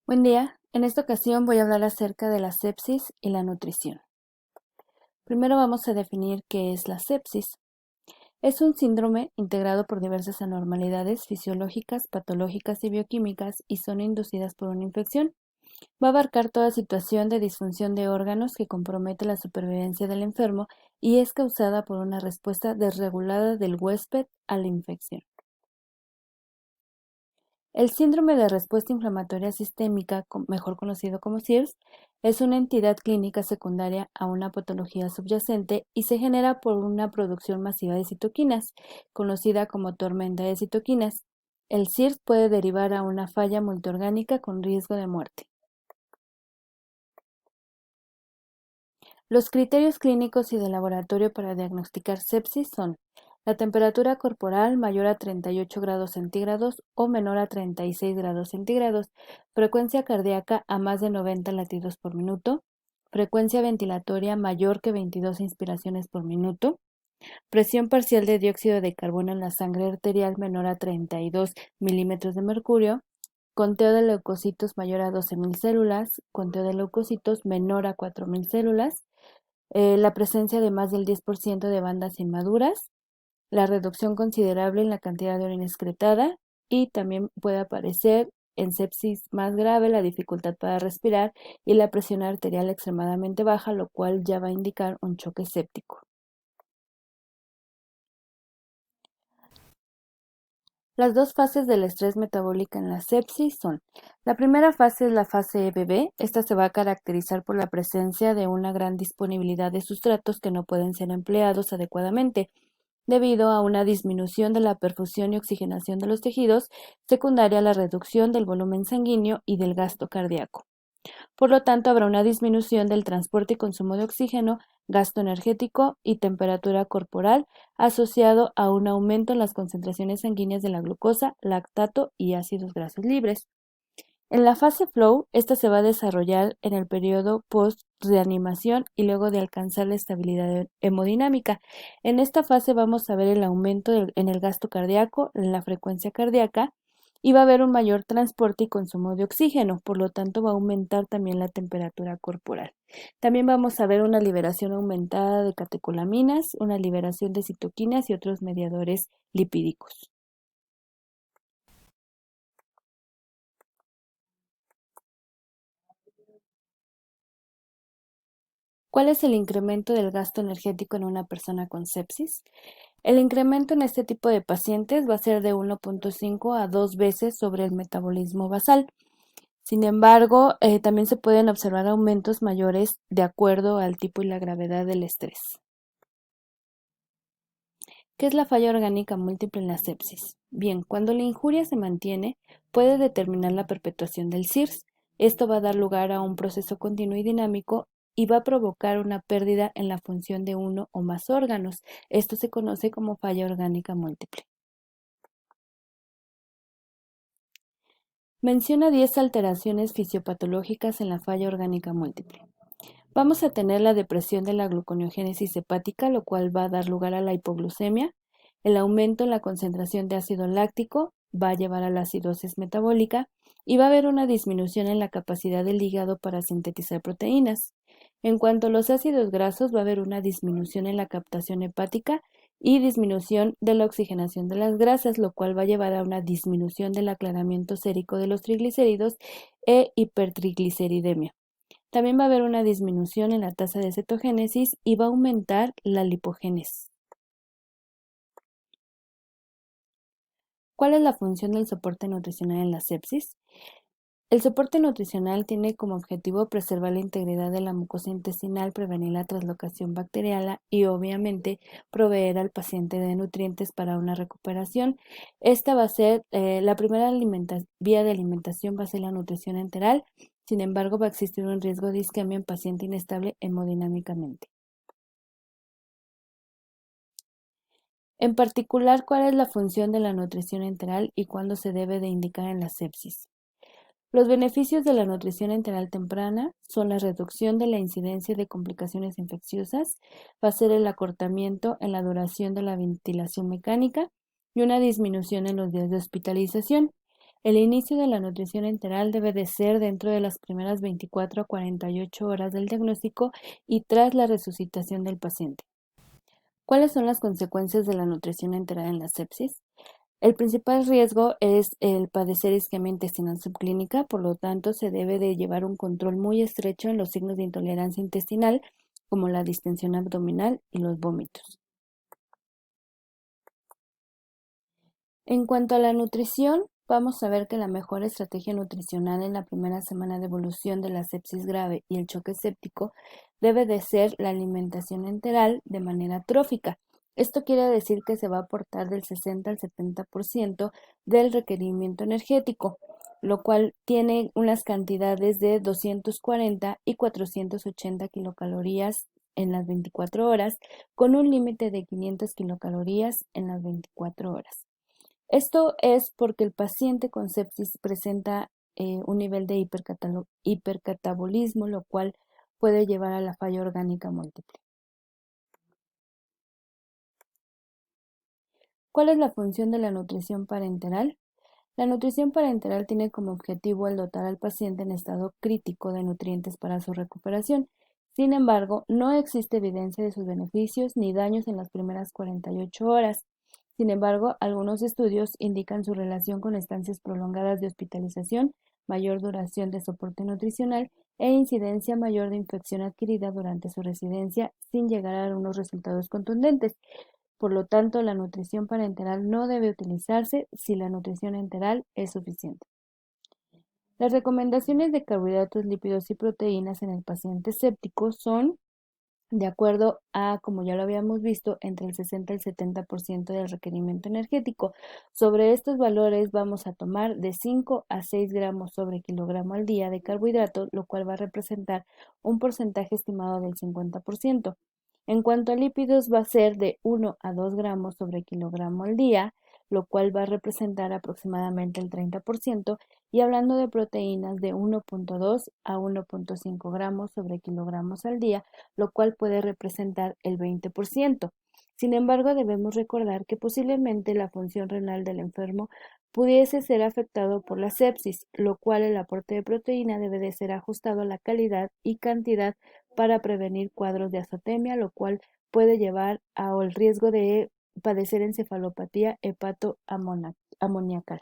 Buen día, en esta ocasión voy a hablar acerca de la sepsis y la nutrición. Primero vamos a definir qué es la sepsis. Es un síndrome integrado por diversas anormalidades fisiológicas, patológicas y bioquímicas y son inducidas por una infección. Va a abarcar toda situación de disfunción de órganos que compromete la supervivencia del enfermo y es causada por una respuesta desregulada del huésped a la infección. El síndrome de respuesta inflamatoria sistémica, mejor conocido como SIRS, es una entidad clínica secundaria a una patología subyacente y se genera por una producción masiva de citoquinas, conocida como tormenta de citoquinas. El SIRS puede derivar a una falla multiorgánica con riesgo de muerte. Los criterios clínicos y de laboratorio para diagnosticar sepsis son la temperatura corporal mayor a 38 grados centígrados o menor a 36 grados centígrados, frecuencia cardíaca a más de 90 latidos por minuto, frecuencia ventilatoria mayor que 22 inspiraciones por minuto, presión parcial de dióxido de carbono en la sangre arterial menor a 32 milímetros de mercurio, conteo de leucocitos mayor a 12.000 células, conteo de leucocitos menor a 4.000 células, la presencia de más del 10% de bandas inmaduras, la reducción considerable en la cantidad de orina excretada y también puede aparecer en sepsis más grave la dificultad para respirar y la presión arterial extremadamente baja, lo cual ya va a indicar un choque séptico. Las dos fases del estrés metabólico en la sepsis son: la primera fase es la fase bebé. Esta se va a caracterizar por la presencia de una gran disponibilidad de sustratos que no pueden ser empleados adecuadamente, debido a una disminución de la perfusión y oxigenación de los tejidos, secundaria a la reducción del volumen sanguíneo y del gasto cardíaco. Por lo tanto, habrá una disminución del transporte y consumo de oxígeno, gasto energético y temperatura corporal asociado a un aumento en las concentraciones sanguíneas de la glucosa, lactato y ácidos grasos libres. En la fase flow, esta se va a desarrollar en el periodo post-reanimación y luego de alcanzar la estabilidad hemodinámica. En esta fase vamos a ver el aumento en el gasto cardíaco, en la frecuencia cardíaca, y va a haber un mayor transporte y consumo de oxígeno, por lo tanto va a aumentar también la temperatura corporal. También vamos a ver una liberación aumentada de catecolaminas, una liberación de citoquinas y otros mediadores lipídicos. ¿Cuál es el incremento del gasto energético en una persona con sepsis? El incremento en este tipo de pacientes va a ser de 1.5 a 2 veces sobre el metabolismo basal. Sin embargo, también se pueden observar aumentos mayores de acuerdo al tipo y la gravedad del estrés. ¿Qué es la falla orgánica múltiple en la sepsis? Bien, cuando la injuria se mantiene, puede determinar la perpetuación del SIRS. Esto va a dar lugar a un proceso continuo y dinámico y va a provocar una pérdida en la función de uno o más órganos. Esto se conoce como falla orgánica múltiple. Menciona 10 alteraciones fisiopatológicas en la falla orgánica múltiple. Vamos a tener la depresión de la gluconeogénesis hepática, lo cual va a dar lugar a la hipoglucemia. El aumento en la concentración de ácido láctico va a llevar a la acidosis metabólica y va a haber una disminución en la capacidad del hígado para sintetizar proteínas. En cuanto a los ácidos grasos, va a haber una disminución en la captación hepática y disminución de la oxigenación de las grasas, lo cual va a llevar a una disminución del aclaramiento sérico de los triglicéridos e hipertrigliceridemia. También va a haber una disminución en la tasa de cetogénesis y va a aumentar la lipogénesis. ¿Cuál es la función del soporte nutricional en la sepsis? El soporte nutricional tiene como objetivo preservar la integridad de la mucosa intestinal, prevenir la translocación bacteriana y obviamente proveer al paciente de nutrientes para una recuperación. Esta va a ser la primera vía de alimentación, va a ser la nutrición enteral. Sin embargo, va a existir un riesgo de isquemia en paciente inestable hemodinámicamente. En particular, ¿cuál es la función de la nutrición enteral y cuándo se debe de indicar en la sepsis? Los beneficios de la nutrición enteral temprana son la reducción de la incidencia de complicaciones infecciosas, va a ser el acortamiento en la duración de la ventilación mecánica y una disminución en los días de hospitalización. El inicio de la nutrición enteral debe de ser dentro de las primeras 24 a 48 horas del diagnóstico y tras la resucitación del paciente. ¿Cuáles son las consecuencias de la nutrición enteral en la sepsis? El principal riesgo es el padecer isquemia intestinal subclínica, por lo tanto se debe de llevar un control muy estrecho en los signos de intolerancia intestinal, como la distensión abdominal y los vómitos. En cuanto a la nutrición, vamos a ver que la mejor estrategia nutricional en la primera semana de evolución de la sepsis grave y el choque séptico debe de ser la alimentación enteral de manera trófica. Esto quiere decir que se va a aportar del 60 al 70% del requerimiento energético, lo cual tiene unas cantidades de 240 y 480 kilocalorías en las 24 horas, con un límite de 500 kilocalorías en las 24 horas. Esto es porque el paciente con sepsis presenta un nivel de hipercatabolismo, lo cual puede llevar a la falla orgánica múltiple. ¿Cuál es la función de la nutrición parenteral? La nutrición parenteral tiene como objetivo el dotar al paciente en estado crítico de nutrientes para su recuperación. Sin embargo, no existe evidencia de sus beneficios ni daños en las primeras 48 horas. Sin embargo, algunos estudios indican su relación con estancias prolongadas de hospitalización, mayor duración de soporte nutricional e incidencia mayor de infección adquirida durante su residencia sin llegar a unos resultados contundentes. Por lo tanto, la nutrición parenteral no debe utilizarse si la nutrición enteral es suficiente. Las recomendaciones de carbohidratos, lípidos y proteínas en el paciente séptico son, de acuerdo a, como ya lo habíamos visto, entre el 60 y el 70% del requerimiento energético. Sobre estos valores vamos a tomar de 5 a 6 gramos sobre kilogramo al día de carbohidratos, lo cual va a representar un porcentaje estimado del 50%. En cuanto a lípidos, va a ser de 1 a 2 gramos sobre kilogramo al día, lo cual va a representar aproximadamente el 30%, y hablando de proteínas, de 1.2 a 1.5 gramos sobre kilogramos al día, lo cual puede representar el 20%. Sin embargo, debemos recordar que posiblemente la función renal del enfermo pudiese ser afectado por la sepsis, lo cual el aporte de proteína debe de ser ajustado a la calidad y cantidad para prevenir cuadros de azotemia, lo cual puede llevar al riesgo de padecer encefalopatía hepatoamoniacal.